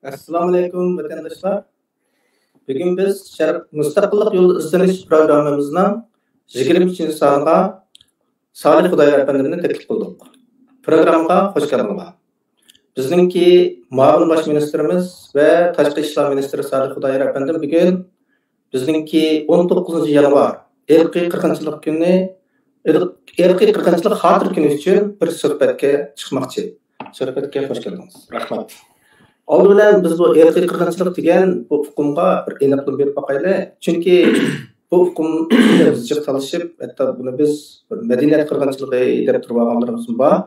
Assalamu alaykum vatandaşlar. Bugün biz Müstakillik Yolu İzleniş programımızın 23. sonuna Salih Hudayar Efendimiz'ni teklif kıldık. Programga hoş geldiniz. Bizninki Ma'mun Baş Ministerimiz ve Taşkı İşler Ministri Salih Hudayar Efendim bugün bizninki 19. yanvar Irqi Qırgınçılık günü Irqi Qırgınçılık Hatır günü için bir söhbetke çıkmakçı. Söhbetke hoş geldiniz. Rahmat. Oldu bilen biz bu erkek qırgınçılık degan bu hukumga bir aniqlik berib bakaylı. Çünkü bu hukum bizce çalışıp hatta bunu biz medeniyet qırgınçılığı dep turganlarımız var.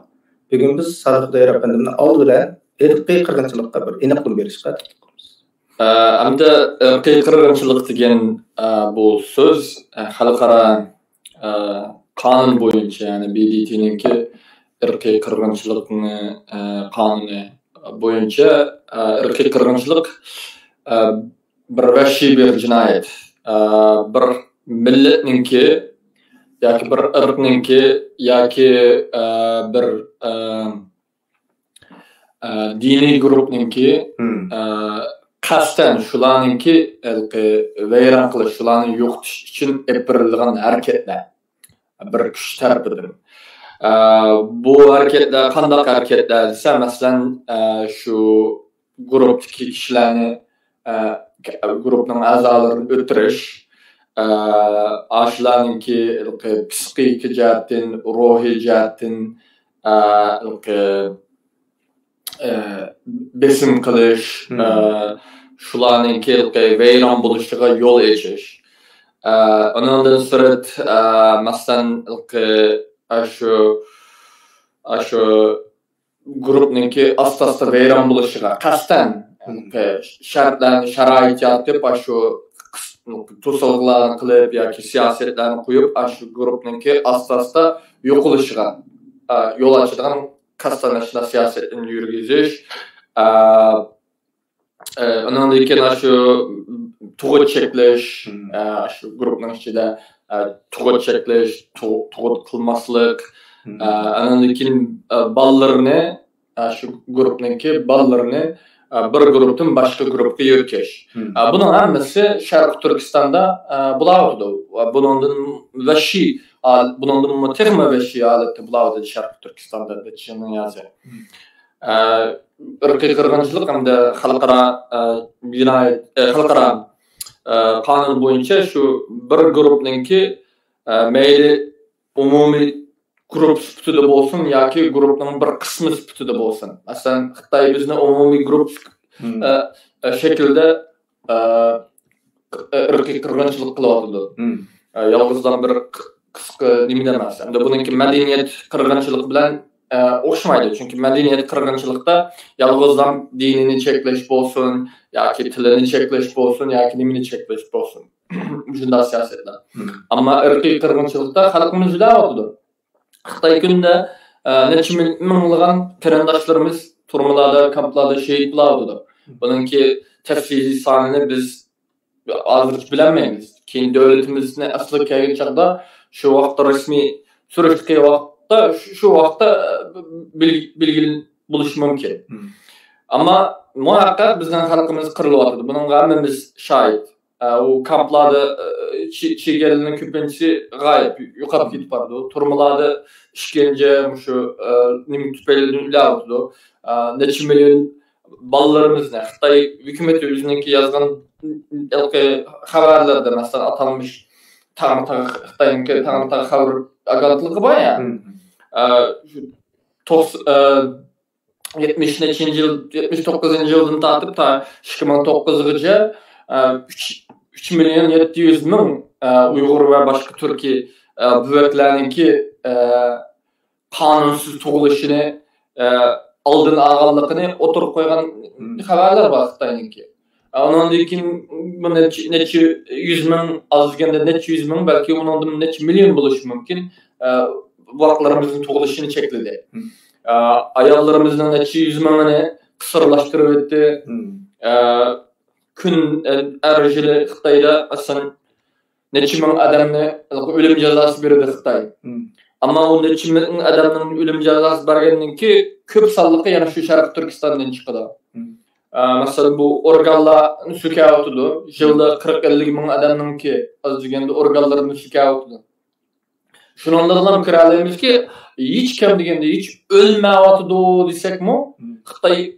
Bugün biz Salih Hudayar Efendim'ni oldu bilen erkek qırgınçılıkka bir aniqlik berişke tiklimiz. Amda erkek qırgınçılık degan bu söz xalqara qanun boyunca yani BDT'ninki erkek qırgınçılıkni qanunu boyunca erkek qırgınçılık bir vahşi bir cinayet. Bir milletninki yoki bir irqninki yoki bir diniy guruhninki qasdan shularninki vayron qilish, shularni yo'qotish uchun olib berilgan harakatlar bir kuch tarafidan. Bu hareketler qanday hareketler desa, masalan, şu grupdagi kishilarni grupning a'zolarini o'tirish, shularninki psixik jihatdan, ruhiy jihatdan besim qilish, shularninki vayron bo'lishiga yo'l ochish. Ondan sonra masalan şu grupninki asta vayron bo'lishiga qasdan shartlarni sharoit yaratib, shu to'siqlarni qilib yoki siyosatlarni qo'yib, shu grupninki asta yo'qilishiga yo'l ochadigan qasdan siyosatni yurgizish. Ondan keyin shu tug'ut cheklash, shu grupning ichida tug'ut cheklash, tug'ut qilmaslik, ondan keyin bolalarni shu grupninki bolalarni bir grupdan boshqa grupga yo'tkash. Buning hammasi Sharq Turkistonda bo'ladi. Buningdan vahshiy, buningdan mutlaqo vahshiy holatda bo'ladi Sharq Turkistonda deb tushunayapman. Irqiy qirg'inchilik hamda xalqaro qonun bo'yicha shu bir guruhninki mayli umumiy guruh sifatida bo'lsin yoki guruhning bir qismi sifatida bo'lsin. Masalan, Xitoy bizni umumiy guruh shaklida irqiy qirg'inchilik qilyapti. Yolg'izdan bir qisqa nima emas. Hamda buningki madaniyat qirg'inchilik bilan o'xshamaydi. Chunki madaniyat qirg'inchilikda yolg'izdan dinini cheklash bo'lsin, yoki tilini cheklash bo'lsin, yoki nimani cheklash bo'lsin. Shunday siyosatlar. Ammo irqiy qirg'inchilikda xalqimiz juda oddiy. Xitoy kunda necha minglagan qarindoshlarimiz turmalarda, kamplarda shahid bo'ladi. Buningki tafsiliy sonini biz hozir bilmaymiz. Keyin davlatimizni asli kelgan chaqda shu vaqtda rasmiy surishtirgan vaqtda shu vaqtda belgili bo'lishi mumkin. Ammo muhakkak bizning xalqimiz qirilyapti. Buningga hammamiz shohid. O kamplarda chegaralarning ko'pincha g'oyib, yo'qolib ketib bordi. Turmalarda ishkence shu nim tufayli ulardi. Necha million bolalarimizni Xitoy hukumati o'zininki yozgan xabarlarda masalan atalmış Xitoyninki tag'in xabar agentligi bor ya. 79-yildan tortib ta 2009-gacha 3 milyon 700 ming Uyg'ur va boshqa Turkiy buvaklarninki qonunsiz tug'ilishini oldin olganligini o'tirib qo'ygan xabarlar bor Xitoyninki. Ondan keyin necha 100 ming, ozganda necha 100 ming, balki undan necha million bo'lishi mumkin vaqtlarimizning tug'ilishini chekladi. Ayollarımızın necha 100 mingini qisirlashtirib o'tdi. Kun arjili Xitoyda aslında necha ming odamni o'lim jazosi berdi Xitoy. Ammo u necha ming odamning o'lim jazosi bergandan keyin ko'p sonliqi yana shu Sharq Turkistondan chiqadi. Mesela bu organlarni söküyordu. Yılda 40-50 bin adamın ki az degende organlarını söküyordu. Şunlardan kiralayımız ki hiç kim degende hiç ölmeyotdu desek mi? Xitay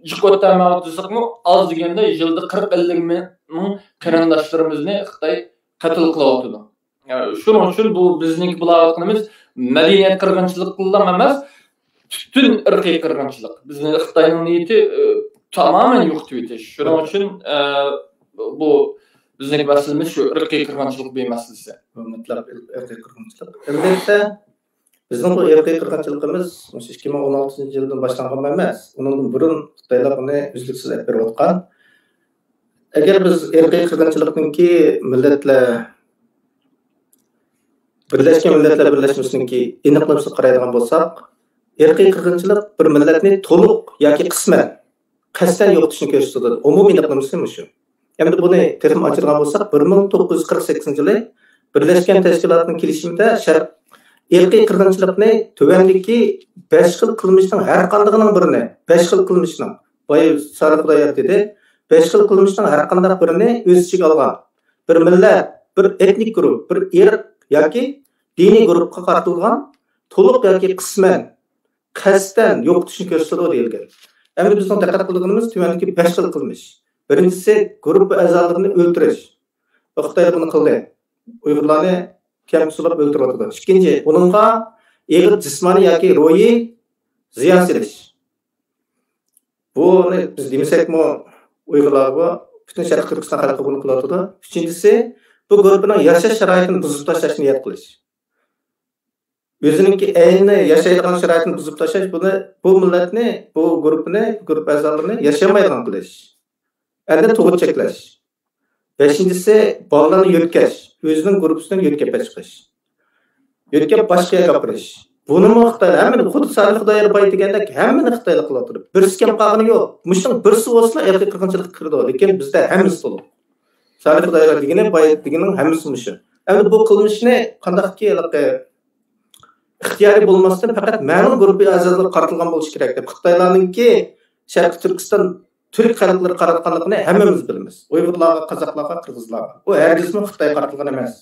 jikotamayotu desek mi? Az degende yılda 40-50 bin qarindoshlarimizni Xitay qatl qilyotdi. Şunun için bu bizning bulayotganimiz madaniyat qirg'inchilik qilgan emas, bütün irqiy qirg'inchilik. Bizning Xitoyning niyati tamamen yok etiş. Şunun için bu bizning masalamiz şu irqiy qirg'inchilik bir masalasi. Mutlaq irqiy qirg'inchilik. Albatta bizning bu irqiy qirg'inchiligimiz 2016-yildan boshlangan emas. Undan burun Xitoylar buni uzluksiz olib berayotgan. Agar biz irqiy qirg'inchilikningki millatlar Birleşken Milletler Birleşmesi'ninki aniqlamasi qaraydigan bo'lsak, irqiy qirg'inchilik bir millatni to'liq yoki qisman qasddan yo'qotishni ko'rsatadi. Umumiy aniqlamasi shu. Endi buni termin ochirgan bo'lsak, 1948-yili Birleşken Tashkilotning kelishimida irqiy qirg'inchilikni tuvandagi 5 xil qilmishning har qandagining birini, 5 xil qilmishning, boya Sarıqdayar dedi, 5 xil qilmishning har qanday birini o'z ichiga olgan. Bir millat, bir etnik guruh, bir irq yoki diniy guruhga qaratilgan to'liq yoki qisman qasddan yo'qotishni ko'rsatadi deyilgan. Endi bizning diqqat qilganimiz tuvandagi 5 xil qilmish. Birinchisi guruh a'zolarini o'ldirish. Xitoy buni qildi. Uyg'urlarni kamsulab o'ldiradi. Ikkinchi, buningga og'ir jismoniy yoki ruhiy ziyon selish. Buni biz demasakmi Uyg'urlarga butun Sharq Turkiston xalqi buni qiladi. Uchinchisi, bu guruhning yashash sharoitini buzib tashlashni niyat qilish. O'zininki ayni yashaydigan sharoitini buzib tashlash, buni bu millatni, bu guruh a'zolarini yashamaydigan qilish. Endi tug'ut cheklash. Beshinchisi, bolalarni yo'tkash, o'zining guruhidan yo'tkab chiqish. Yo'tkab boshqaga gapirish. Buni Xitoy hamma xuddi Sarıqdayar boy degandek hammani Xitoylik qilib turib, birisi kam qolgani yo'q. Mushning birisi bo'lsa irqiy qirg'inchilik kirdi, lekin bizda hammasi to'liq. Sarıqdayar degani boy deganing hammasi mushi. Endi bu qilmishni qandaqki ixtiyoriy bo'lmasdan faqat ma'lum guruh a'zolari qaratilgan bo'lishi kerak deb Xitoylarningki Sharq Turkiston Türk xalqlari qaratganligini hammamiz bilamiz. Uyg'urlarga, qozoqlarga, qirg'izlarga. Bu hargizmi Xitoy qaratilgan emas.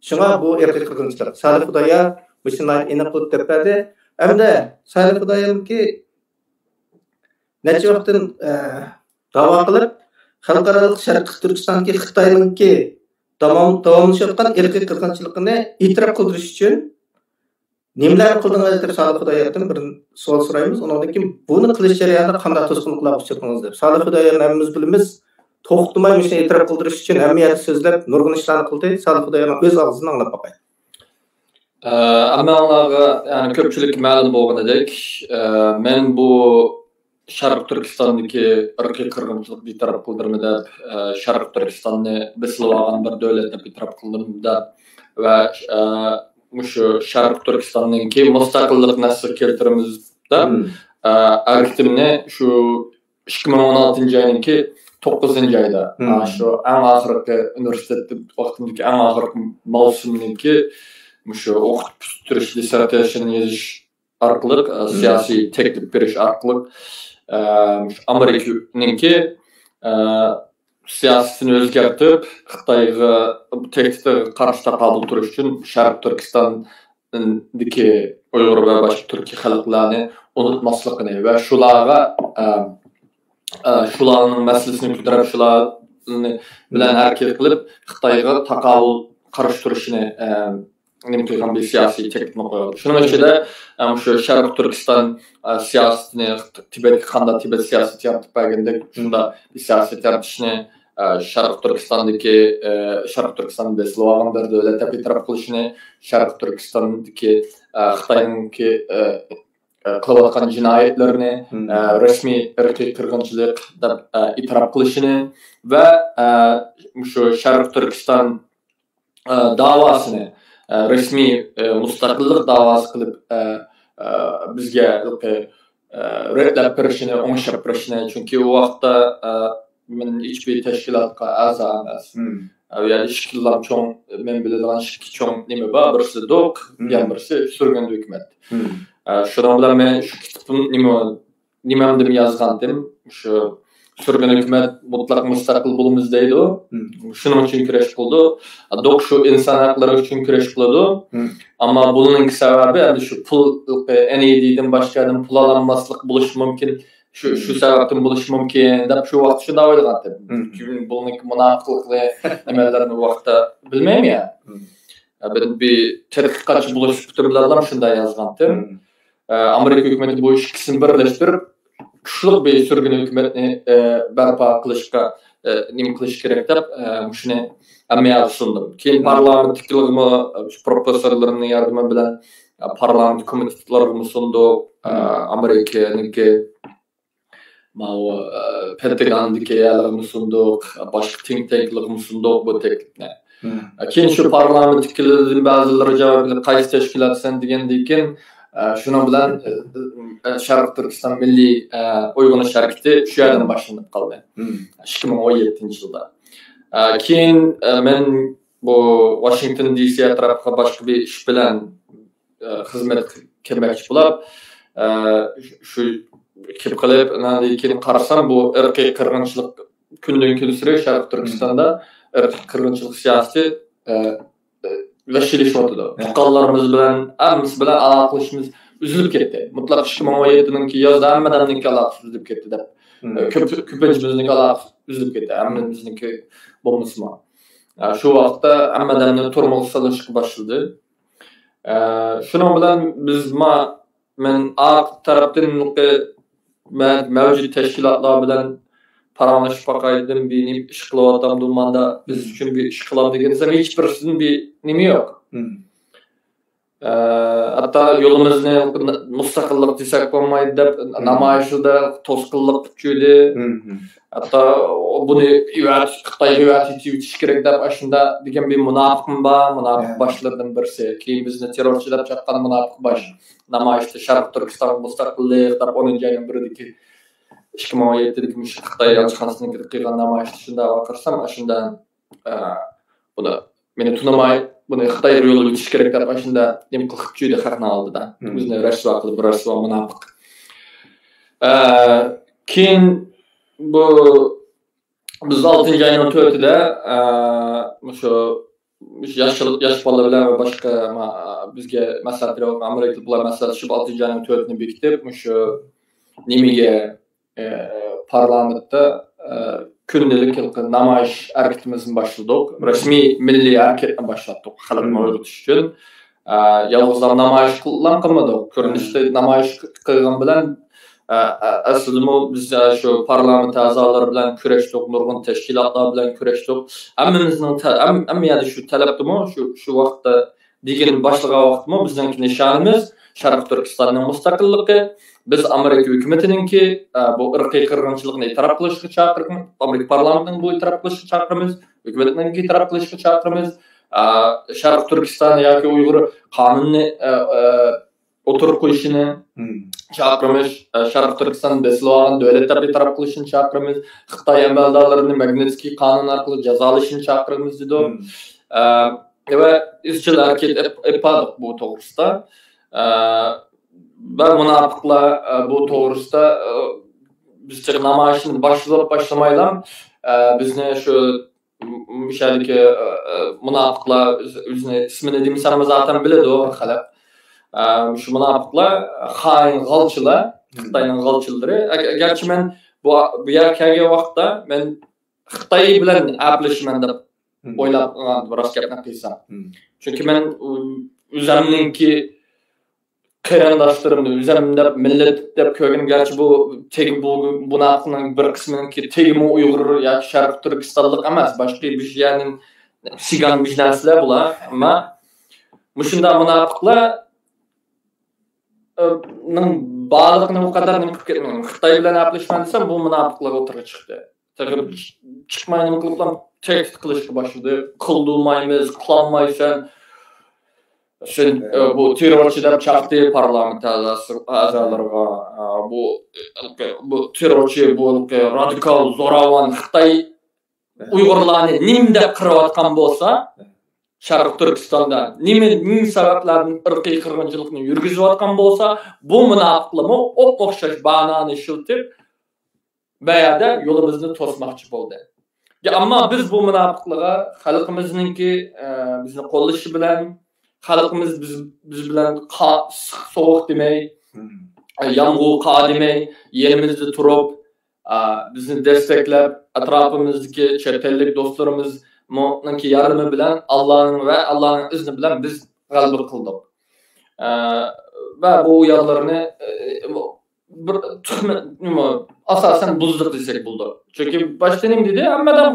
Shunga bu irqiy qirg'inchilik. Sarıqdayar Müşinay aniq qilib tepadi. Hamda Sarıqdayarningki necha vaqtdan da'vo qilib xalqaro Sharq Turkistondagi Xitoyningki davomlashayotgan irqiy qirg'inchilikni e'tirof qildirish uchun nimalar qildingiz deb Sarıqdayardan bir savol so'raymiz. Undan keyin buni qilish jarayonida qanday to'sqinliklar uchratdingiz deb. Sarıqdayarni hammamiz bilamiz. To'xtamay shuni e'tirof qildirish uchun hamiyat so'zlab nurg'un ishlarni qildi. Sarıqdayarning o'z og'zidan anglab boqay. Ammanlarga yani ko'pchilik ma'lum bo'lganidek, men bu Sharq Turkistondagi irqiy qirg'inchilik e'tirof qildirma deb Sharq Turkistonni bislab olgan bir davlat deb e'tirof qildim va shu Sharq Turkistonninki mustaqillik nasr keltirimizda aktimni shu 2016-yilninki 9-oyda shu eng oxirgi universitet vaqtimdagi eng oxirgi mavsumninki shu o'qitib bitirish dissertatsiyasini yozish orqali siyosiy taklif berish orqali Amerikaninki siyosatini o'zgartirib Xitoyga tehdidga qarshi taqobil turish uchun Sharq Turkistondagi Uyg'ur va boshqa turkiy xalqlarni unutmasligini va shularning masalasini ko'tarib shularni bilan harakat qilib Xitoyga taqobil qarshi turishini qilgan bir siyosiy taklifni qo'yadi. Shuning ichida shu Sharq Turkiston siyosatini Tibetga qanday Tibet siyosati yaratib berganda shunda siyosat yaratishni Sharq Turkiston beslavagan bir davlat deb e'tirof qilishni, Sharq Turkistondagi Xitoyningki qilayotgan jinoyatlarni rasmiy irqiy qirg'inchilik deb e'tirof qilishini va shu Sharq Turkiston davosini resmi mustaqillik davası qilib bizga retlab berishini, o'ngshab berishini, chunki u vaqtda men hiçbir tashkilotga a'zo emas. Yani ishkilar cho'ng, men biladigan ikki cho'ng nima bor, birisi do'q, yana birisi surganda hukumat. Shuning bilan men shu kitobni nimamdim yozgandim, shu sürgün hükümet mutlak müstakil bulumuz deydi o. Şunun için küreş kıldı. Dok şu insan hakları için küreş kıldı. Ama bunun sebebi yani şu pul en iyi deydim başka adam pul alanmaslık buluş mümkün. Şu sebepten buluş mümkün. Dap şu vakti şu da oylagan tabii. Bunun münafıklık ve emellerini vakta bilmeyim ya. Ben bir tedqiqatçı buluş bütürlerden şunda yazgandım. Amerika hükümeti bu ikisini birleştirip güçlü bir sürgün hükümetini berpa kılışka nim kılış gerek dep şunu amaya sundum. Keyin parlament tikilgimi professorlarının yardımı bilen parlament komitelerini sundu. Amerika'nınki Mao Pentagon'daki yerlerini sunduk. Başka think tank'larını sunduk bu teklifne. Keyin şu parlament tikildiğin bazıları cevap qaysi teşkilat sen degendeyken şuna bilen Şarkı Türkistan Milli Uyg'unish hareketi şu yerden başlanıp kaldı. 2017 yılda. Keyin men bu Washington DC tarafga başka bir iş bilen hizmet kelmekçi bulup şu kep qilib keyin qarasam bu irqiy qirg'inchilik kundan kun sürüyor Şarkı Türkistan'da irqiy qirg'inchilik siyosati vashilishyotidu. Fuqarolarimiz bilan amimiz bilan aloqalashishimiz üzülüp ketdi. Mutlaq 2017'ninki yozda hammadanninki aloqasi üzülüp ketdi deb. Ko'pinchimizniki aloqasi üzülüp ketdi. Hammamizniki bo'lmasmi. Shu vaqtda hammadanni turmuq solishga boshladi. Shuning bilan biz men tarafdan mavjud tashkilotlar bilan paranlaşıp bakaydım bir iş kılavatım durmanda biz için bir iş kılam degenizem hiç birisinin bir nimi yok. Hatta yolumuzda müstakillik desek olmaydı dep namayışda toskıllık küçüldü. Hatta bunu Xitay üvati etiş gerek dep aşında degen bir münafıkım var. Münafık başlardan birisi. Keyin bizni terörçü dep çatkan münafık baş. Namayışda Şarkı Türkistan müstakillik dep onun jayın birideki 2017'deki Xitay elçixanasına girip qilgan namoyishda bakarsam aşında bunu meni tunamay bunu Xitay yolu o'tish kerak deb aşında nim qilib juyda xatni oldi da bizni rasvo qilib rasvo munofiq. Keyin bu biz 6 ayning 4'ida shu yosh bolalar bilan va boshqa bizga maslahat berib Amerika bilan maslahatlashib 6 ayning 4'ini bekitib shu nimaga parlamentda gündelik namoyish hareketimizni başladık. Resmi milliy hareketni başlattık. Xalqni o'rgatish uchun. Yolg'izlar namoyish qilmadik. Ko'rinishda namoyish qilgan bilan aslida biz shu parlament a'zolari bilan kurashdik, nurg'un tashkilotlar bilan kurashdik. Hammamizning shu talabdimi shu vaqtda degan boshlangan vaqtmi bizning nishonimiz Şarkı Türkistan'ın müstakilligi. Biz Amerika hükümetininki bu irqiy qirg'inchilikni e'tirof qilishga chaqiramiz. Amerika parlamentini bu e'tirof qilishga chaqiramiz. Hükümetininki e'tirof qilishga chaqiramiz. Şarkı Türkistan yoki Uyg'ur qonunni o'tirib qo'yishini chaqiramiz. Şarkı Türkistan beslog'an davlat deb e'tirof qilishini chaqiramiz. Xitoy amaldorlarini Magnitsky qonun orqali jazolashni chaqiramiz dedi. Va izchil harakat etdik bu to'g'risida. Ben münafıkla bu doğrusta biz namoyishni başlamaylam. Biz ne şu müşahedeki münafıklar özüne ismini demesem zaten biledi o halk. Şu münafıklar hain galçılar, Xitayning galçıları. Gerçi men bu yerkege vaqtda men Xitoy bilan aplashman deb o'ylab biroz gapni qilsam. Çünkü men o'zimninki qarindoshlarımni üzerimde millet deb ko'rganim gerçi bu tegi bu naqlning bir qisminiki tegimi Uyg'ur yoki Sharq Turkistonlik emas, boshqa bir yerning sigan biznesler bular, ama shunda munofiqlar ba'ziqni bu qadar nima qilib ketmagan. Xitoy bilan aplashman desam bu munofiqlar o'tirib chiqdi. Taqib chiqmay nima qilib tehdit qilishga boshladi. Qildulmaymiz, qilolmaysan. Sen bu terörçü deb chaqdi parlament a'zolariga bu terörçü bu radikal zo'ravon Xitoy Uyg'urlarni nimda qirayotgan bo'lsa Sharq Turkistonda nima sabablarni irqiy qirg'inchilikni yurgizayotgan bo'lsa bu munofiqlarni o'xshash banani shiltib veya da yolumuzni to'smoqchi bo'ldi. Ammo biz bu munofiqlikqa xalqimizninki bizni qo'llashi bilan, xalqimiz biz bilan sovuq demay, yomg'ir qor demay, yerimizda turib, bizni desteklab, atrofimizdagi chet ellik do'stlarimizning yordami bilan Allohning izni bilan biz g'alaba qildik. Va bu uyarlarni bir asasen buzduq desek bo'ldi. Chunki boshda nima dedi? Hammadan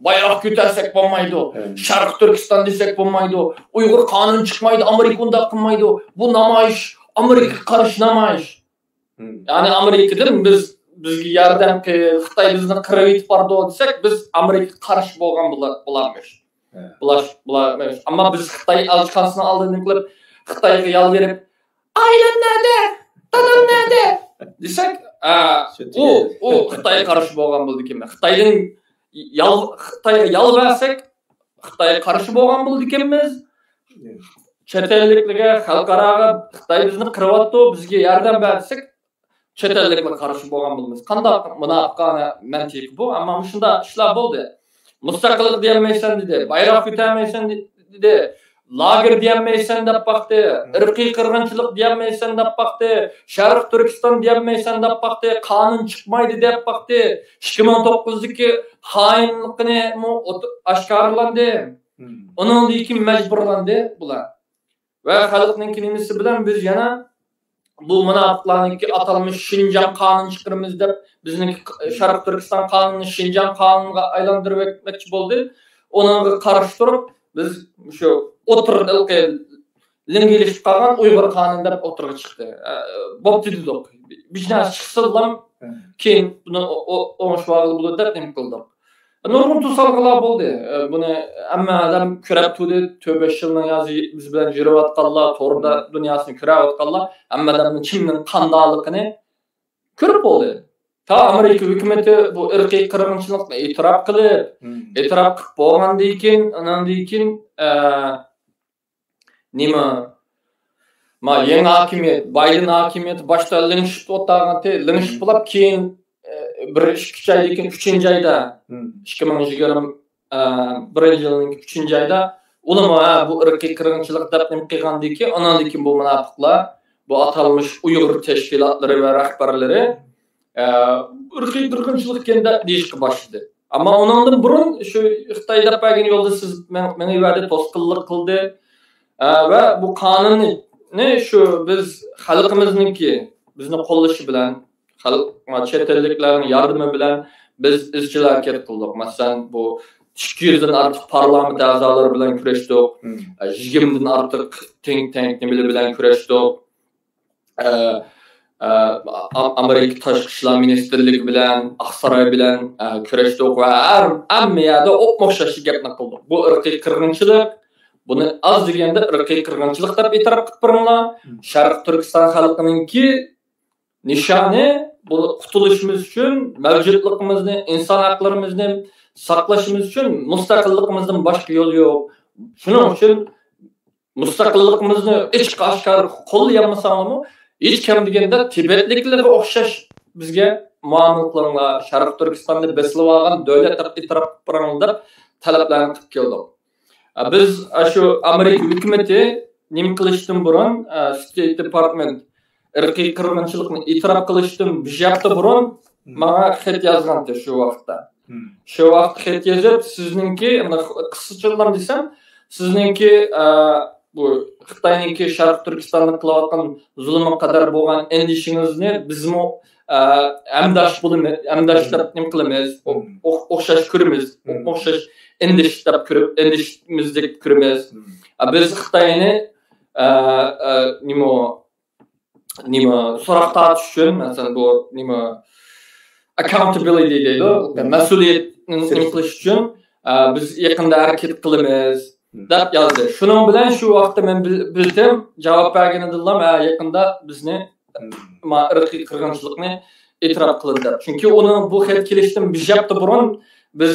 bayroq ko'tarsak bo'lmaydi. Sharq Turkiston desek bo'lmaydi. Uyg'ur qonun chiqmaydi, Amerika unda qilmaydi. Bu namoyish, Amerika qarshi namoyish. Ya'ni Amerikadan bizga yordam Xitoy bizni qirib yetib bordi desak, biz Amerika qarshi bo'lgan bo'larmiz. Bular ammo biz Xitoy elchixonasini oldin qilib Xitoyga yol berib, "Ailem nerede? Dadam nerede?" desek, u Xitoyga qarshi bo'lgan bo'ldi ekanman. Xitoyga yol bersak, Xitoyga qarshi bo'lgan bo'ldi ekanmiz. Chet elliklarga, xalqaroga Xitoy bizni qiryapti, bizga yordam bersak, chet elliklarga qarshi bo'lgan bo'lamiz. Qanday munofiqona mantiq bu? Ammo shunda ishlar bo'ldi. Mustaqillik deyolmaysan dedi, bayroq ko'tarmaysan dedi, lager deyolmaysan deb baqdi, irqiy qirg'inchilik deyolmaysan deb baqdi, Sharq Turkiston deyolmaysan deb baqdi, qonun chiqmaydi deb baqdi. 2009dagi xoinlikni oshkorlandi. Undan keyin majburlandi bular. Va xalqning nimasi bilan biz yana bu munofiqlarniki atalmış Şinjan qonun chiqiramiz deb bizning Sharq Turkiston qonunini Şinjan qonuniga aylantirib etmoqchi bo'ldi. Onunga qarshi turib biz shu o'tirdiq, lingilishib qolgan Uyg'ur qonuni deb o'tirga chiqdi. Bo'pti dedik. Biznes chiqsalam keyin buni o'ngishvag'il bo'ladi deb nim qildik. Nurg'un tusalg'alar bo'ldi. Buni hamma odam ko'rib turdi. 4-5 yildan yozi biz bilan yurayotganlar, to'g'rida dunyosini ko'rayotganlar, hamma odamning kimning qandoqligini ko'rib bo'ldi. Ta Amerika hukumatı bu irqiy qirg'inchilikni e'tirof qilib bo'lgandan keyin, undan keyin yangi hokimiyat, Biden hokimiyati boshda linchib o'taganda, linchib bo'lib keyin 1-2 aydan keyin 3-oyda 2021-yilning 3-oyda ulama bu irqiy qirg'inchilik deb nim qilgandan keyin, undan keyin bu munofiqlar, bu atalmış Uyg'ur tashkilotlari va rahbarlari irqiy qirg'inchilik kenda deyishga boshladi. Ammo undan burun shu Xitoy deb bergan yo'lda siz menga va'da to'sqinlik qildi va bu qonunni shu biz xalqimizniki bizni qo'llashi bilan, xalq chet elliklarning yordami bilan biz izchil harakat qildik. Masalan, bu 200 dan ortiq parlament a'zolari bilan kurashdik. 20 dan ortiq think tank bilan kurashdik. Amerika Tashqi ishlar ministerligi bilan, Aqsaroy bilan kurashdik va hamma yerda o'xshash gapni qildik. Bu irqiy qirg'inchilik, buni az deganda irqiy qirg'inchilik deb e'tirof qilib biringlar. Sharq Turkiston xalqininki nishoni bu qutulishimiz uchun, mavjudligimizni, inson haqlarimizni saqlashimiz uchun mustaqilligimizdan boshqa yo'l yo'q. Shuning uchun mustaqilligimizni ichki oshkor qo'llayolmasammi, hech kim deganda Tibetliklarga o'xshash bizga muomala qilinglar, Sharq Turkistonni beslab olgan davlat deb e'tirof qilinglar deb talablarni qilib keldik. Biz shu Amerika hukumatı nim qilishdan burun State Department irqiy qirg'inchilikni e'tirof qilishdan bir hafta burun menga xat yozgandi shu vaqtda. Shu vaqt xat yozib, sizningki, qisqachalar desam, sizningki bu Xitoyninki Sharq Turkistonni qilayotgan zulmga qadar bo'lgan endishingizni bizmi amdashlab nim qilamiz, o'xshash ko'ramiz, o'xshash endishlab ko'rib, endishimizdek ko'ramiz. Biz Xitoyni so'roq tortish uchun, masalan, bu accountability deydi, mas'uliyatni qilish uchun biz yaqinda harakat qilamiz deb yozdi. Shuning bilan shu vaqtda men bildim, javob bergan edim, yaqinda bizni irqiy qirg'inchilikni e'tirof qildi. Chunki uning bu xat kelishdan bir hafta burun biz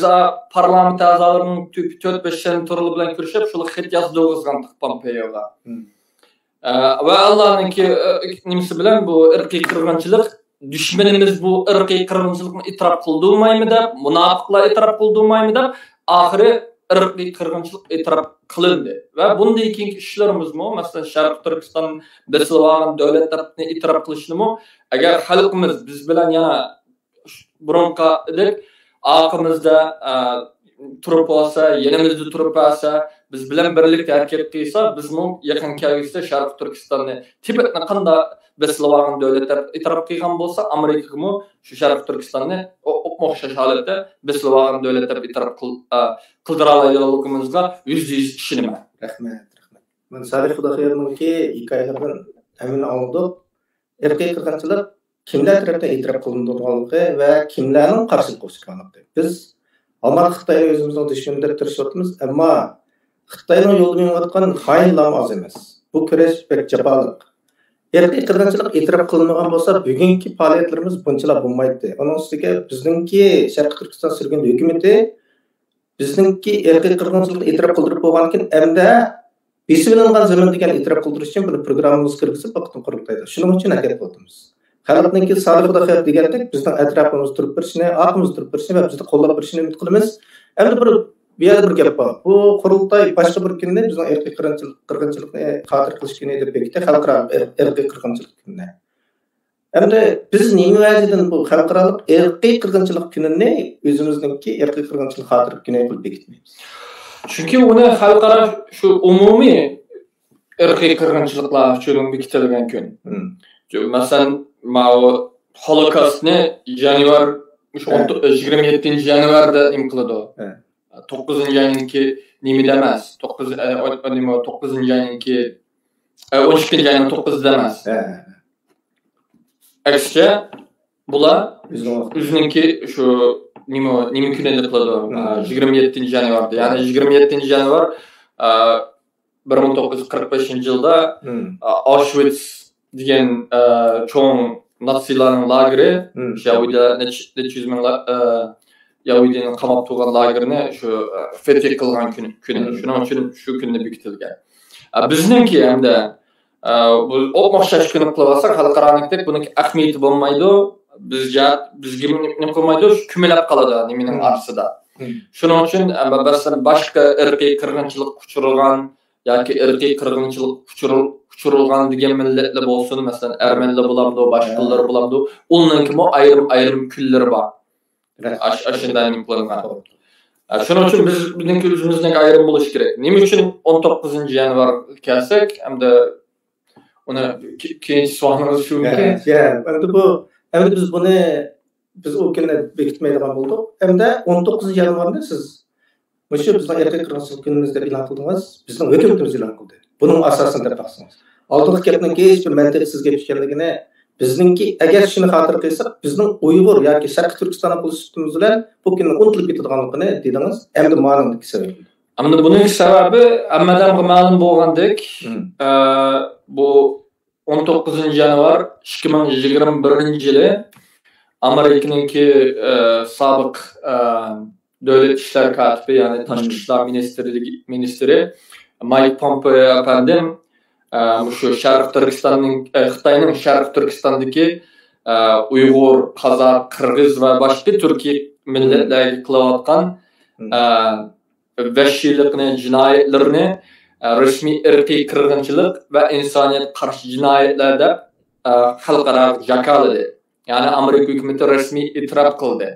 parlament a'zolarining 4-5 yil turli bilan ko'rishib, shu xat yozdirgan Pompeoga. Va Allohning nimasi bilan bu irqiy qirg'inchilik düşmanımız bu ırkı kırgınçılıkni itiraf kıldırmaymy dep, münafıklar itiraf kıldırmaymy dep, ahiri ırkı kırgınçılık itiraf kılındı. Ve bundan keyinki işlerimiz mi? Mesela Şarkı Türkistan besilvagan devletlerini itiraf kılışını mı? Eğer halkımız biz bilen yana burunqa edik, ağımızda turup olsa, yenimizde turup olsa, biz bilen birlikte hareket qilsa, bizning yaqin kelgusida Şarkı Türkistan'ı Tibetni qanday besilvagan devletler itiraf qilgan bo'lsa, Amerika'mı şu Şarkı Türkistan'ı o'xshash holatda besilvagan devletler itiraf qildira oladiganligimizga %100 ishonaman. Rahmat. Men Salih Xudoxoyevninki hikoyalardan emin oldim. Irqiy qirg'inchilik kimlar tarafından itiraf qilinadiganligi va kimlarning qarshilik qilishiganligi. Biz Alman Xitoyni o'zimizning dushman deb turishimiz, ammo Xitoyning yo'lini yo'qotgan xoinlar oz emas. Bu kurash pek jafoliq. Irqiy qirg'inchilik itiraf qilinmagan bo'lsa, bugungi faoliyatlarimiz bunchalar bo'lmaydi. Uning ustiga bizningki Sharq Turkiston surgun hukumatı bizningki irqiy qirg'inchilikni itiraf qildirib bo'lgankin, hamda besilingan zaman degan itiraf qildirish uchun buni programmamiz kirgizib vaqtni quritaydi. Shuning uchun harakat qildimiz. Xalqningki Salih Xudoxoyev degandek bizning atrofimizda turib turishni, orqamizda turib turishni va bizni qo'llab turishni umid qilamiz. Endi bir gap bor. Bu qurultoy boshqa bir kunda bizning irqiy qirg'inchilikni xotir qilish kuni deb bekitdi, xalqaro irqiy qirg'inchilik kuni. Endi biz nima vajidan bu xalqaro irqiy qirg'inchilik kunini o'zimizningki irqiy qirg'inchilik xotir kuni qilib bekitmaymiz. Çünkü onu xalqaro şu umumiy irqiy qirg'inchiliklar uchun bekitilgan kun. Masalan, Holocaustni yanvar 27 yanvarda imqiladi. 9-ayninki nimada emas. 9-ayninki 12-ayning 9'da emas. Aksicha bular o'zininki shu nima kunida qiladi? 27 yanvarda. Ya'ni 27 yanvar 1945-yilda Auschwitz degan cho'ng natsiyalarning lageri, Yahudiylar necha yuz ming Yahudiyni qamab turgan lagerini shu fetih qilgan kuni. Shuning uchun shu kunni bekitilgan. Bizningki hamda bu o'xshash kuni qilib olsak, xalqarolikdek buning ahamiyati bo'lmaydi. Bizga nima qilmaydi, kumalab qoladi nimaning arsida. Shuning uchun boshqa irqiy qirg'inchilik uchirgan yoki irqiy qirg'inchilik uçurulgan degan millatlar bo'lsin, masalan, Armenlar bo'lamdi, boshqalar bo'lamdi. Ularning ayrim kunlari bor. Ashundan qilingan. Shuning uchun bizning o'zimizning ayrim bo'lish kerak. Nima uchun 19-yanvar kelsak, hamda uni keyinchi savolimiz shunki, endi biz buni o kunni bekitmaydigan bo'ldik. Hamda 19-yanvarda siz o'sha bizning irqiy qirg'inchilik kunimizda e'lon qildingiz, bizning hukumatimiz e'lon qildi. Buning asosini deb taqsangiz. Oldingi gapning hech bir mantiqsiz gap ekanligini, bizningki agar shuni xotir qilsak, bizning Uyg'ur yoki Sharq Turkiston bo'lishimiz bilan bu kunni unutilib ketadiganligini dedingiz. Endi ma'lumdagi sabab. Ammo buning sababi hammadan ma'lum bo'lgandek, bu 19-yanvar 2021-yili Amerikaningki sobiq davlat ishlar katibi, ya'ni tashqi ishlar ministri Mike Pompeo efendim şu Şarkı Türkistan'ın Xitoyning Şarkı Türkistan'daki Uyg'ur, Qozaq, Qirg'iz va boshqa Turkiy millatlarga qilayotgan vahshiylikni, jinoyatlarni rasmiy irqiy qirg'inchilik va insoniyat qarshi jinoyatlar deb xalqaro jakaladi. Ya'ni Amerika hukumati rasmiy e'tirof qildi.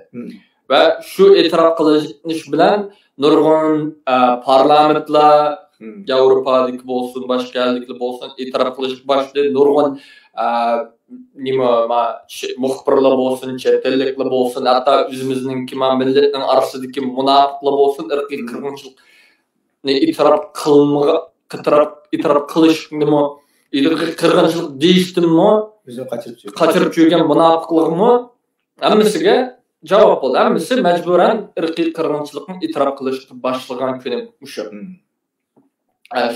Va shu e'tirof qilish bilan nurg'un parlamentlar Avrupa'daki bo'lsin, boshqa elliklar bo'lsin, e'tirof qilish başladı. Nurg'un muxbirlar bo'lsin, chet elliklar bo'lsin, hatto o'zimizning millatning orasidagi munofiqlar bo'lsin, irqiy qirg'inchilikni e'tirof qilishmi, irqiy qirg'inchilik deyishdimi, qochirib yurgan munofiqlikmi, hammasiga javob bo'ldi. Hammasi majburan irqiy qirg'inchilikni e'tirof qilishga boshlagan kuni o'sha.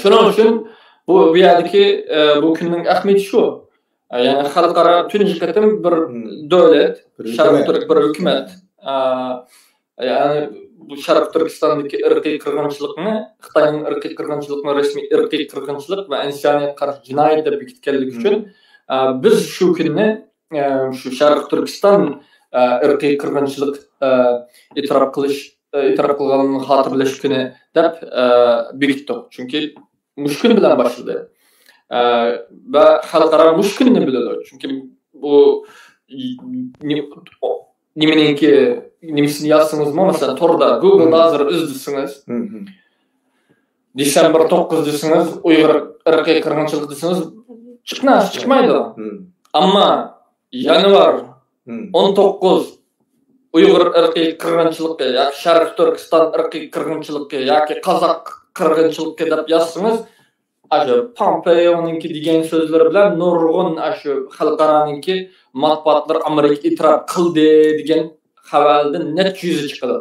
Shuning uchun bu yerdagi bu kunning ahamiyati shu. Ya'ni xalqaro tunji qatim bir davlat, Sharq Turk bir hukumat, ya'ni bu Sharq Turkistondagi irqiy qirg'inchilikni, Xitoyning irqiy qirg'inchilikni rasmiy irqiy qirg'inchilik va insoniyat qarshi jinoyat deb bekitganligi uchun biz shu kunni şu Şarkı Türkistan irqiy qirg'inchilik e'tirof qilganligini xotirlash kuni deb bekitdik. Chunki mushkun bilan boshladi. Va xalqaro mushkunni biladi. Chunki bu nimasini yazsangizmi, masalan, Torda, Google'da hozir izlasangiz, Desember 9 desangiz, Uyg'ur irqiy qirg'inchilik desangiz, chiqmaydi. Ammo yanvar 19 Uyg'ur irqiy qirg'inchiligi yoki Sharq Turkiston irqiy qirg'inchiligi yoki Qozoq qirg'inchiligi deb yozsangiz, ajo Pompeo'ningki degan so'zlar bilan nurg'un shu xalqaroningki matbuotlar Amerika e'tirof qildi degan xabardan net yuzi chiqadi.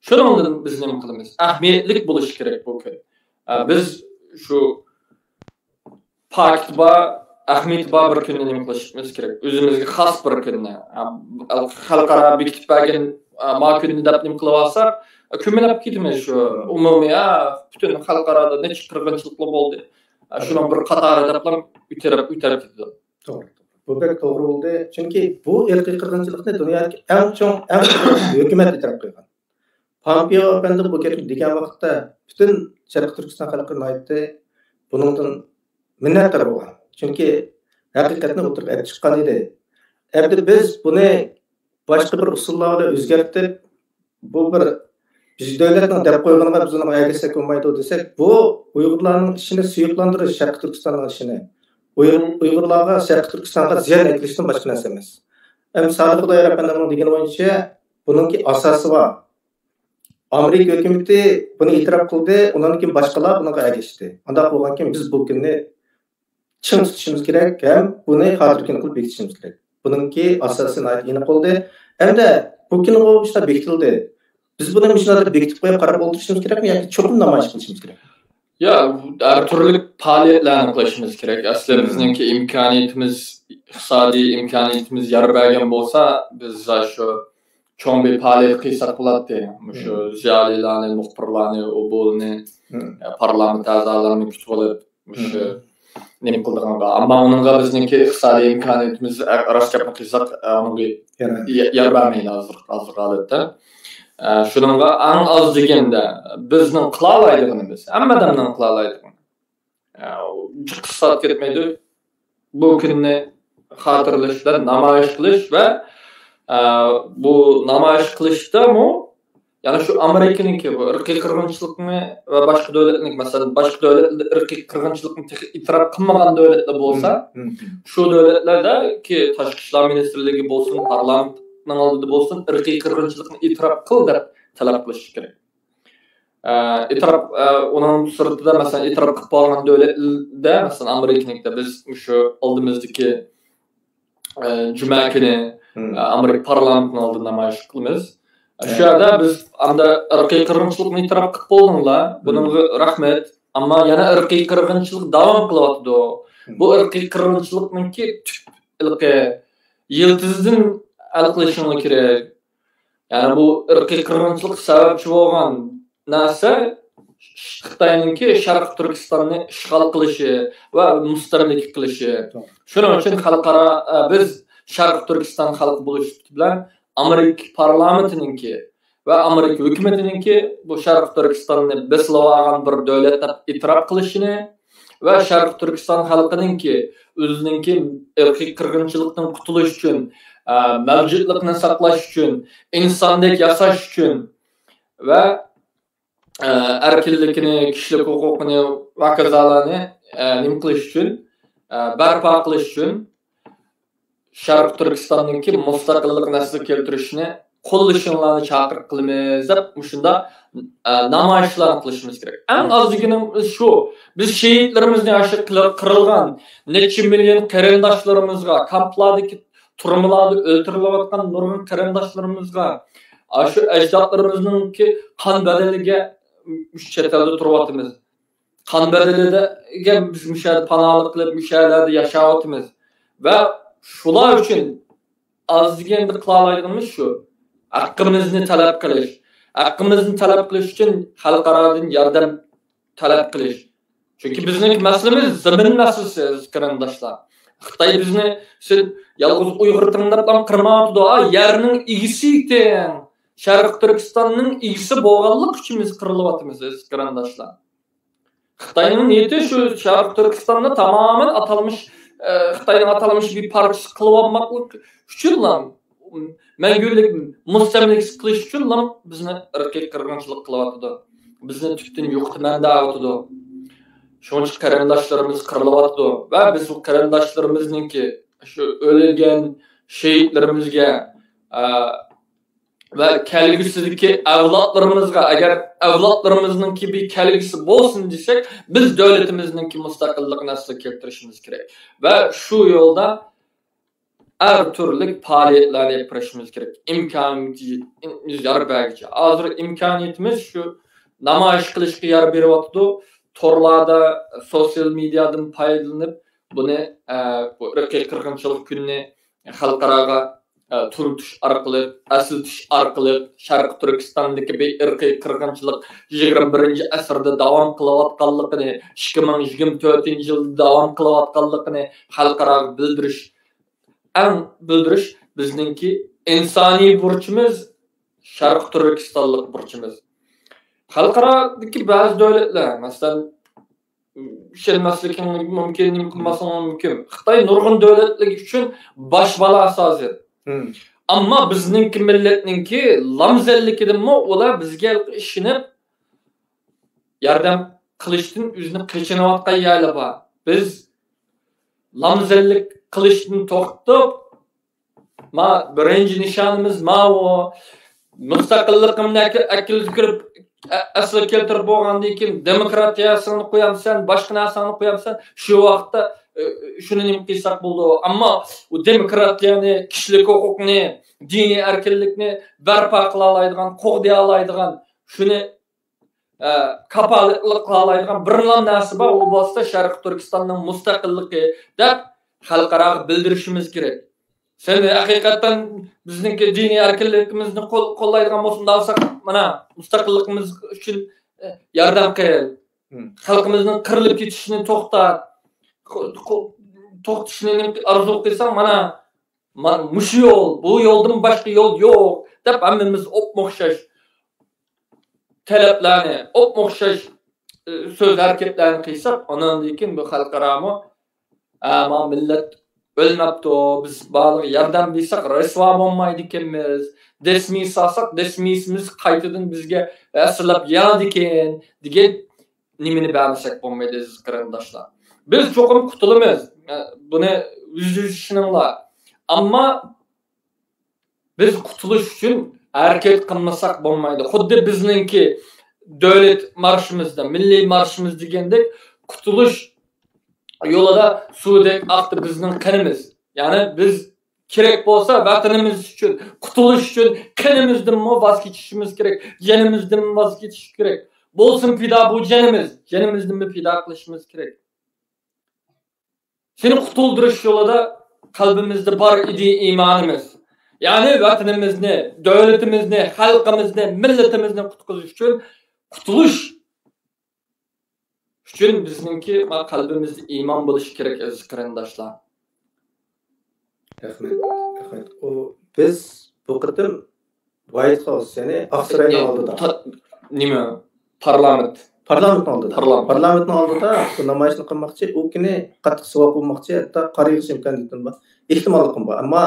Shuningdan biz nima qilamiz? Ahamiyatli bo'lish kerak bu kun. Biz shu paktba Ahmet bir kunni nima qilishimiz kerak? O'zimizga xos bir kunni. Xalqaro bekitib bergan ma kunni deb nima qilib olsak, ko'milib ketamiz shu umumiy butun xalqaroda necha qirg'inchiliklar bo'ldi. Shuni bir qatori deb o'tirib ketdi. To'g'ri. Bu bek to'g'ri bo'ldi. Chunki bu irqiy qirg'inchilikni dunyodagi eng chong hukumat e'tirof qilgan. Pompeo efendi bu degan vaqtda butun Sharq Turkiston xalqini aytdi. Buningdan minnatdor bo'lgan. Çünkü hakikaten oturup çıkan idi. Endi biz bunu başka bir usullarla özgertip, bu bir biz devletin dep koyganına biz ona ergetsek olmaydı desek, bu Uygurların işini suyuklandırır Şarkı Türkistan'ın işini. Uygurlarga Şarkı Türkistan'a ziyan etkilişten başka narsa emas. Sadiq Xudayar Efendi'nin degen boyunca bununki asası var. Amerika hükümeti bunu itiraf kıldı, ondan keyin başkalar buna ergeshdi. Anda bo'lgan keyin biz bu kunni ching tutishimiz kerak ham buni xotirjam qilib bekitishimiz kerak. Buningki asosini aniq bo'ldi. Endi bu kunni o'yishda bekitildi. Biz buni mishlarda bekitib qo'yib qarab o'tirishimiz kerakmi yoki cho'qim namoyish qilishimiz kerak? Ya, har turli faoliyatlarni qilishimiz kerak. Aslida bizningki imkoniyatimiz, iqtisodiy imkoniyatimiz yar bergan bo'lsa, biz shu cho'ng bir faoliyat qilsak bo'ladi. Shu ziyolilarni, muxbirlarni, o'bulni, parlament a'zolarini kutib olib, shu nima qildiganga. Ammo uningga bizningki iqtisodiy imkoniyatimiz rostga qilsak, unga yar bermaydi hozir holatda. Shuningga eng oz deganda bizning qila oladiganimiz, hammadan qila oladigan. Qisqat ketmaydi. Bu kunni xotirlashlar, namoyish qilish va bu namoyish qilishda-mu, ya'ni shu Amerikaniki bu irqiy qirg'inchilikni va boshqa davlatning, masalan, boshqa davlatlar irqiy qirg'inchilikni e'tirof qilmagan davlatlar bo'lsa, shu davlatlarda ki tashqi ishlar ministrligi bo'lsin, parlamentning oldida bo'lsin, irqiy qirg'inchilikni e'tirof qil deb talab qilish kerak. E'tirof uning sirtida, masalan, e'tirof qilib qolgan davlatlarda, masalan, Amerikanikda biz shu oldimizdagi juma kuni Amerika parlamentinin oldida namoyish qilamiz. Shu yerda biz anda irqiy qirg'inchilikni e'tirof qilib bo'ldinglar. Buningga rahmat. Ammo yana irqiy qirg'inchilik davom qilyapti. Bu irqiy qirg'inchilikningki ilqi yiltizdan aniqlashinglar kerak. Ya'ni bu irqiy qirg'inchilik sababchi bo'lgan narsa Xitoyningki Sharq Turkistonni ishg'ol qilishi va mustamlika qilishi. Shuning uchun xalqaro biz Sharq Turkiston xalqi bo'lish bilan Amerika parlamentininki va Amerika hukumatininki bu Sharq Turkistonni beslavagan bir davlat deb e'tirof qilishini va Sharq Turkiston xalqininki o'zininki irqiy qirg'inchilikdan qutulish uchun, mavjudlikni saqlash uchun, insondek yashash uchun va erkinlikni, kishilik huquqini va kazalarni nima qilish uchun, barpo qilish uchun Sharq Turkistonninki mustaqillik nasl keltirishni qo'llashinglarni chaqiriq qilamiz deb shunda namoyishlar qilishimiz kerak. Eng ozginamiz shu. Biz shehidlarimizni yoshi qirilgan necha million qarindoshlarimizga, kamplardagi turmalarda o'ltirilayotgan nurg'un qarindoshlarimizga, shu ajdodlarimizninki qon badaliga chet elda turyapmiz. Qon badaliga biz mushada panohlik qilib, mushada yashayapmiz va shular uchun ozgina qila oladiganimiz shu. Haqqimizni talab qilish. Haqqimizni talab qilish uchun xalqarodan yordam talab qilish. Chunki bizning masalamiz zamin masalasi qarindoshlar. Xitoy bizni sen yolg'iz Uyg'ur tыңдап qirmoqdi, yerning igisi ekan. Sharq Turkistonning igisi bo'lganlik uchun biz qirilyapmiz, qarindoshlar. Xitoyning niyati shu Sharq Turkistonni tamoman atalmış Xitoyning atalmış bir parçası qilib olmoqlik uchun mangulik mustamlik qilish uchun bizni irqiy qirg'inchilik qilyapti. Bizni tütün yo'qtiman da'vatidi. Şunç qarindoshlarimiz qirilyapti va biz bu qarindoshlarimizningki shu o'lgan shehidlarimizga va kelgusidagi avlodlarimizga agar avlodlarimizningki bir kelgusi bo'lsin desak, biz davlatimizningki mustaqilligini asli keltirishimiz kerak. Va shu yo'lda har turli faoliyatlarni yapishimiz kerak. İmkoniyatimiz yar bergicha. Hozir imkoniyatimiz shu namoyish qilishga yar beryapti. Torlarda, sosyal medyadan foydalanib buni bu irqiy qirg'inchilik kunini xalqaro turtish orqali, asiltish orqali Sharq Turkistondagi bir irqiy qirg'inchilik 21-asrda davom qilayotganligini, 2024-yilda davom qilayotganligini xalqaro bildirish bizningki insoniy burchimiz, Sharq Turkistonlik burchimiz. Xalqarodagi ba'zi davlatlar, masalan, ishonmasliking mumkin, mumkin. Xitoy nurg'un davlatlar uchun bosh balo asosi. Ammo bizningki millatningki lamzalligidanmi ular bizga ishinib yordam qilishdan o'zini qechinayotgan yerlar bor. Biz lamzallik qilishdan to'xtab, birinchi nishonimiz mustaqilligimdagi akil kirib asli keltirib bo'lgandan keyin demokratiyasini qo'yamsan, boshqa narsani qo'yamsan, shu vaqtda shuni nima qilsak bo'ldi. Ammo u demokratiyani, kishilik huquqni, diniy erkinlikni barpo qila oladigan, qo'g'day oladigan, shuni kapolatlik qila oladigan bir narsa bor, u bo'lsa Sharq Turkistonning mustaqilligi deb xalqaro bildirishimiz kerak. Sen haqiqatan bizningki diniy erkinligimizni qo'llaydigan bo'lsin olsak, mana mustaqilligimiz uchun yordam qil. Xalqimizning qirilib ketishini to'xtat. To'xtatishni arzu qilsang, mana mush yo'l, bu yo'ldan boshqa yo'l yo'q deb hammamiz o'xshash talablarni, o'xshash so'z harakatlarni qilsak, ondan keyin bu xalqaro millat ölmepti, biz bağlı yerden bilsek resva olmaydı ekanmiz. Desmiy salsak, desmiysimiz qaytadan bizga asırlap yanadi ekan degan nimani bilsak bo'lmaydi aziz qarindoshlar. Biz cho'qim qutulamiz. Buni yüzleşishinglar. Ammo biz qutulish uchun harakat qilmasak bo'lmaydi. Xuddi bizningki davlat marshimizda, milliy marshimiz degandek qutulish yolda sudek aktı bizning qanimiz. Yani biz kerak bo'lsa vatanimiz uchun, qutulish uchun qanimizdan voz kechishimiz kerak, janimizdan voz kechish kerak. Bo'lsin fido bu janimizdan fido qilishimiz kerak. Seni qutuldirish yo'lida qalbimizda bor idi iymonimiz. Yani vatanimizni, davlatimizni, xalqimizni, millatimizni qutqizish uchun qutulish uchun bizningki qalbimizda iymon bo'lishi kerak aziz qarindoshlar. Rahmat. Biz bu qitim White House, ya'ni Oqsaroyning oldida. Nima? Parlamentning oldida bu namoyishni qilmoqchi, u kuni qattiq savol bo'lmoqchi, hatto qariysh imkoniyatim bor. Ehtimolliqim bor, ammo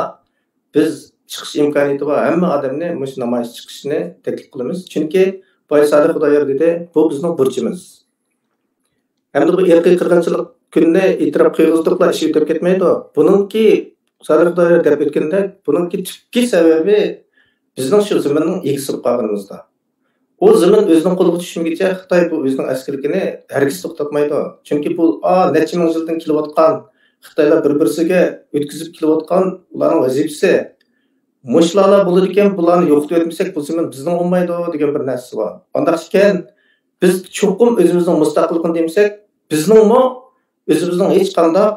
biz chiqish imkoniyati bor. Hamma odamni mush namoyish chiqishni taklif qilamiz. Chunki Boysali Xudoyor dedi, bu bizning burchimiz. Hem de bu irqiy qirg'inchilik kunini e'tirof qilg'izdiqlar ishi o'tib ketmaydi. Buningki Sodiqlar deb o'tganda, buningki tupki sababi bizning shu zaminning egisi qolganimizda. O zaman o'zining qo'liga tushmaguncha Xitoy bu o'zining askarligini hargiz to'xtatmaydi. Chunki bu necha ming yildan kelayotgan Xitoylar bir-birisiga o'tkazib kelayotgan ularning vazifasi. Mushlarlar bo'ladi ekan, bularni yo'qotib o'tmasak bu zaman bizning olmaydi degan bir narsa bor. Ondan ekan biz cho'qim o'zimizning mustaqilligini demasak, bizningmi o'zimizning hech qanday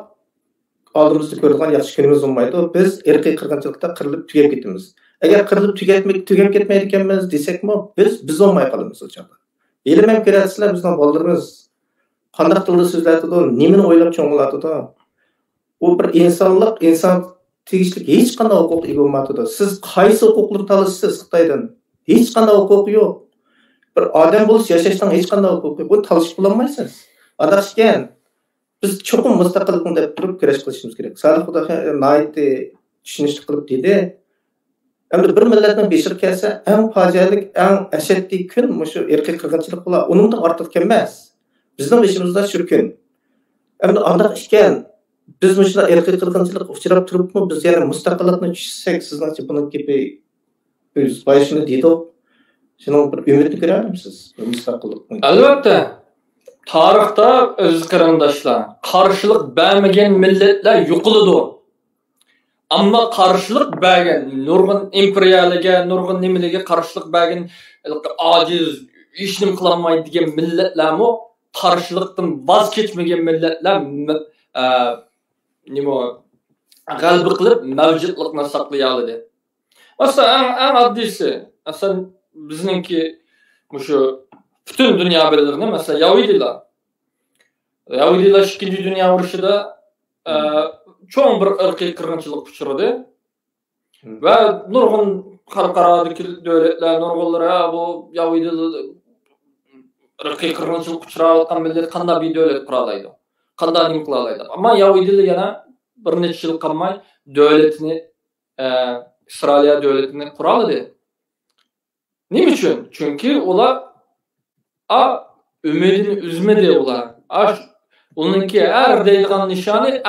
oldimizda ko'rgan yaxshi kunimiz bo'lmaydi. Biz irqiy qirg'inchilikda qirilib tugab ketamiz. Agar qirilib tugab ketmaydi ekanmiz desakmi, biz olmay qolamiz o'chaqda. Elim ham ko'rasizlar, bizning bolalarimiz qanday tilda so'zlaydi, nimani o'ylab cho'ng'iladi. o bir insan tegishli hech qanday huquq ega bo'lmaydi. Siz qaysi huquqni talashsiz Xitoydan? Hech qanday huquqi yo'q. Bir odam bo'lish, yashashdan hech qanday huquqi yo'q. Buni talashib bo'lmaysiz. Adashgan biz cho'qim mustaqillikni deb turib kurash qilishimiz kerak. Salih Xudo nayti tushunishli qilib dedi. Endi bir millatning beshir kelsa, eng fojialik, eng ashaddiy kun shu irqiy qirg'inchilik bo'lar. Uningdan ortiq emas. Bizning beshimizda shu kun. Endi aniq ekan, biz shunday irqiy qirg'inchilik uchrab turibmi, biz yana mustaqillikni tushsak, sizningcha buning gapi biz bayishini deydi. Şunun bir ümidini görer misiniz? Mustaqillik. Albatta. Tarixda öz qarindoshlar, qarshilik bermagan millatlar yo'qoladi. Ammo qarshilik bergan nurg'un imperiyalarga, nurg'un nimalarga qarshilik bergan ojiz, hech nima qila olmaydigan millatlarmi qarshilikdan voz kechmagan millatlar nima g'alaba qilib mavjudlikni saqlay oladi. Masalan, eng oddiysi, aslında bizningki şu bütün dünya birilirine mesela Yahudiler 2. Dünya Urushu'da çoğun bir ırkıy kırgınçılık uçurdu. Ve nurgun xalqaradaki devletler, nurgullara bu Yahudiler ırkıy kırgınçılık uçurayotgan millet qanday bir devlet quralaydı. Qanday nim qılalaydı. Ama Yahudiler yana bir necha yil qolmay devletini İsrailiya devletini quraladı. Nima uchun? Chunki ular ümidini üzmedi ular. Onunki her deyilgan nişanı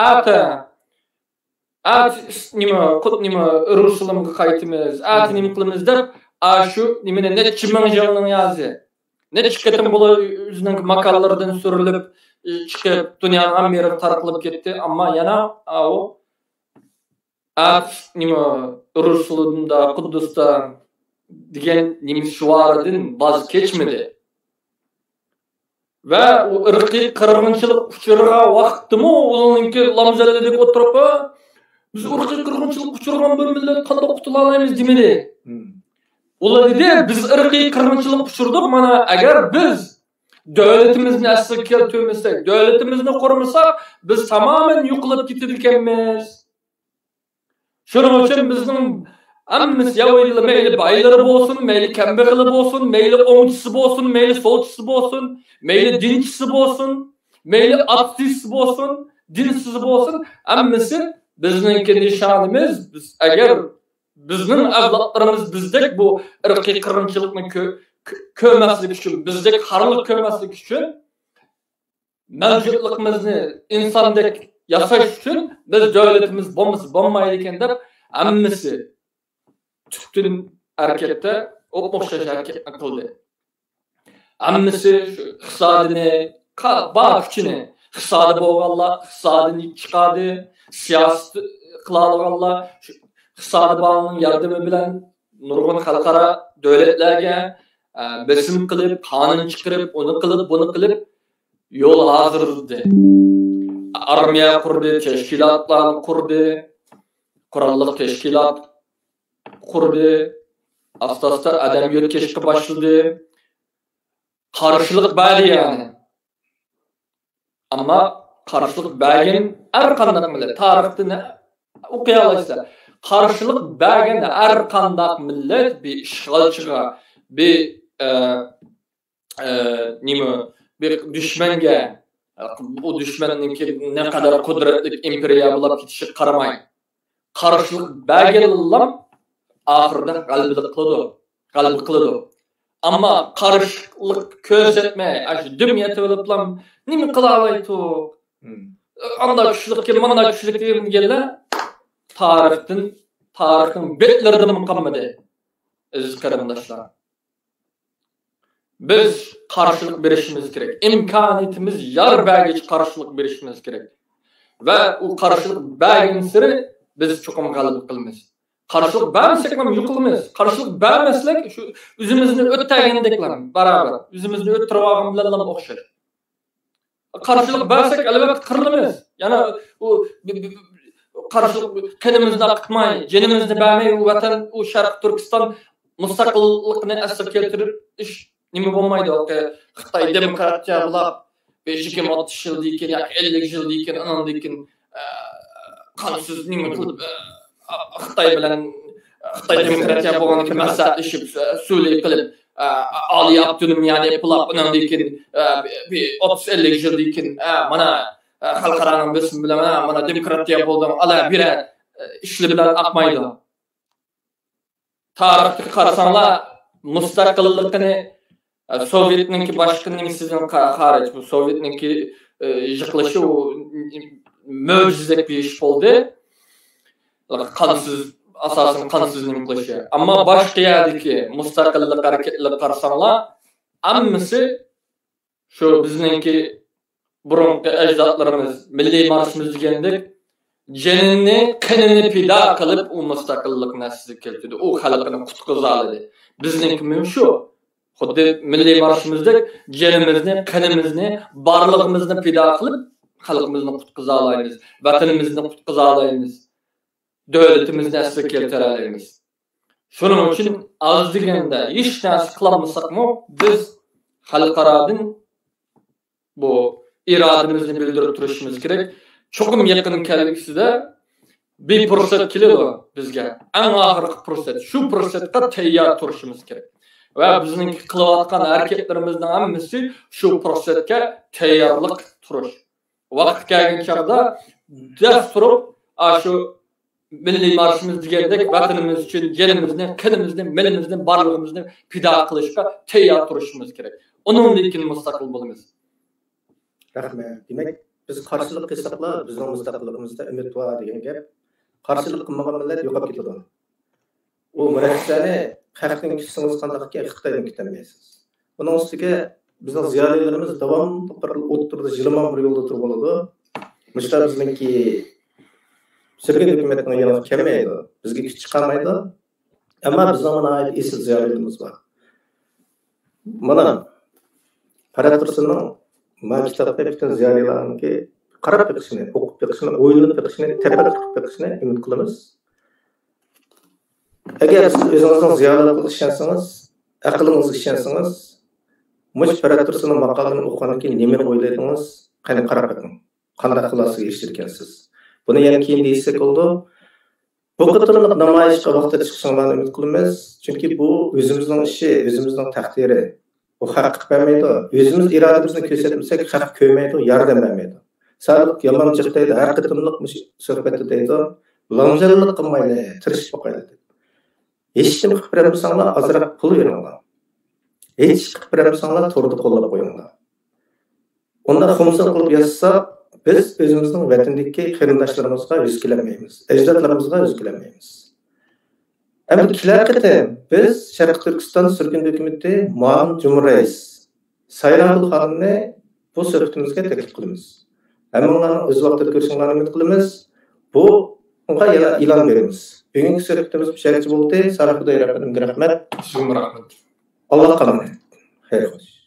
nima Rusumga qaytimiz, nima qilamiz deb, shu nimani necha ming yilning yozi. Necha qatim bular o'zining maqolalaridan surilib chiqib dunyoning hamma yeriga tarqalib ketdi, ammo yana nima Rusumda, Quddusda degan nimshuvaridan voz kechmadi. Ve o ırkıy kırgınçılık uçurgan vaqtimi onunki lamzaladek oturup biz ırkıy kırgınçılık uçurgan bir millet qanday qutula olamiz demedi. Ular dedi biz ırkıy kırgınçılık uçurduk, mana agar biz devletimizni asli keltirmesek, devletimizni qurmasak biz tamamen yo'qolib ketar ekanmiz. Shuning uchun bizning hammamiz Yahudilar meyli baylari bo'lsin, meyli kambag'ali bo'lsin, meyli o'ngchisi bo'lsin, meyli solchisi bo'lsin, meyli dinchisi bo'lsin, meyli ateist bo'lsin, dinsiz bo'lsin, hammasi bizning nishonimiz. Biz agar bizning avlodlarimiz bizdek bu irqiy qirg'inchilikni ko'rmaslik uchun, bizdek xarlik ko'rmaslik uchun, mavjudligimizni insondek yasash uchun biz davlatimiz bo'lmaydi ekan deb hammasi tüktün harekette o'xshash harakatni qildi. Hammasi iqtisodini, kuchini, iqtisodi bo'lganlar iqtisodini chiqadi, siyosat qila olganlar iqtisodi bo'lgan yordami bilan nurg'un xalqaro davlatlarga besim qilib, qonun chiqarib, uni qilib, buni qilib yo'l hozirdi. Armiya qurdi, tashkilotlar qurdi, qurolli tashkilot qurdi, asta-asta adamiyat keşke başladı. Qarşılık bari yani. Ama qarşılık bergen her qanday millet tarixini o'qiy olasizlar. Qarşılık bergen her qanday millet bir işgalchiga, bir bir düşmanga, o düşmanninki ne kadar kudretli imperiya bo'lib ketishi qaramay. Qarşılık bergenlar ahırda galiba qiladi. Amma qarşılık ko'rsatmay, dumiyati bo'liblam nima qila olaydi? Anda kuchlik, mana kuchlik deganlar tarixning betlaridan qolmadi. Aziz qarindoshlar. Biz qarşılık berishimiz kerak. İmkoniyatimiz yar bergich qarşılık berishimiz kerak. Va u qarşılık bergan sari biz cho'qim g'alaba qilamiz. Qarşılık vermesek mi yıkılmayız. Qarşılık vermesek şu üzümüzün ötteğindekler beraber. Üzümüzün öttürüvağımlarla okşar. Qarşılık versek elbette kırılmayız. Yani o qarşılık kendimizden akıtmayı, cenimizden vermeyi, o vatan, o Şarkı Türkistan mustaqillikni asıl keltirip iş nimi olmaydı. Xitay demokratiya bulab 5-60 yıl deyken, 50 yıl deyken, 10 deyken kansız nime kılıp Xitay bilen Xitay demokratiya bolgan ki maslahatlaşıp söyleyip kılıp Ali Abdülüm yani yapılap önemli iken bir 30-50 yıl iken mana halkaranın besin bilen mana demokratiya boldum ala bir işli bilen akmaydı. Tarihte karasanlar mustaqillikni Sovyetninki başkanının sizin hariç bu Sovyetninki yıkılışı o möcüzek bir iş oldu. Kansız asasen kansız yıkılışı. Ama başka yerdeki mustaqillik hareketleri karasanlar ammisi şu bizninki burunki ecdatlarımız milli marşımız degendik cenini kanını pida kılıp o mustaqillik nesli keltirdi. O halkını kutkuzalıdı. Bizninki müm şu Xuddi milli marşımızda cenimizni, kanimizni, barlığımızı pida kılıp halkımızı kutkuzalaymiz, vatanimizni kutkuzalaymiz, devletimizni esli keltirelaymiz. Şunun için az degende hiç narsa kılammasak mı biz halkaradın bu irademizni bildirip turuşumuz gerek. Çokum yakın kelgiside bir fırsat keledi bizge. En ahırkı fırsat. Şu fırsatga tayyar turuşumuz gerek. Ve bizning kılavatkan hareketlerimizden hammasi şu fırsatga tayyarlık turuş. Vaqt kelgan chaqda daf turib, şu milli marşımız degandek vatanimiz için jenimizni, kanimizni, milimizni, barlığımızı pida qilishga tayyar turuşumuz gerek. Onundan keyin mustaqil bo'lamiz. Rahmet. Demek biz karşılık qilsaqlar bizning mustaqilligimizda umid bor degan gap. Qarşılık qilmagan millat yo'qolib ketadi. O murakkabni xalqning kuchisiz qandaqki Xitoydan kutamaysiz. Bunun ustiga bizning ziyolilarimiz davomli bir o'tirdi, jilmon bir yo'lda turib oladi. Mishta bizningki Sirgin hükümetinin yanına kelmaydi. Bizga kuch chiqarmaydi. Ammo biz zamonda esil ziyolilarimiz bor. Mana Paratursunun ma kitapda bütün ziyolilarniki qarab beqishini, o'qib beqishini, o'ylanib beqishini, tafakkur qilib beqishini umid qilamiz. Agar siz o'zingizning ziyolilarga ishonsangiz, aqlingizga ishonsangiz, mush Paratursunun maqolani o'qigandan keyin nima o'ylaydingiz? Qani qarab beqing. Qanday xulosaga erishirkansiz? Buni yana keyin deysek oldu. Bu qatorliq namoyishga vaqtida chiqishinglarni umid qilamiz. Chunki bu o'zimizning ishi, o'zimizning taqdiri. Bu haq bermaydi. O'zimiz irodamizni ko'rsatmasak, haq ko'rmaydi, yordam bermaydi. Sadiq Yamanchiq deydi, har qatorliq suhbatda deydi, lomzallik qilmaydi, tirishib qo'yadi. Hech kim qilib bermasanglar, azroq pul beringlar. Hech qilib bermasanglar, to'g'ri qo'llab qo'yinglar. Unda xumsa qilib yozsa biz özümüzün vatandagi qarindoshlarımızga yuz kelmaymiz, ajdodlarimizga yuz kelmaymiz. Endi kilarqida biz Sharq Turkiston sürgün hükümeti Muavin Cumhurreis Sayranqul xonimni bu suhbatimizga taklif qilamiz. Hammalarning o'z vaqtida ko'rishingizni umid qilamiz. Bu unga yana e'lon beramiz. Bugungi suhbatimiz bu bo'ldi. Sarxuday rahmat. Sizga rahmat. Alloh qalaman. Xayr xo'sh.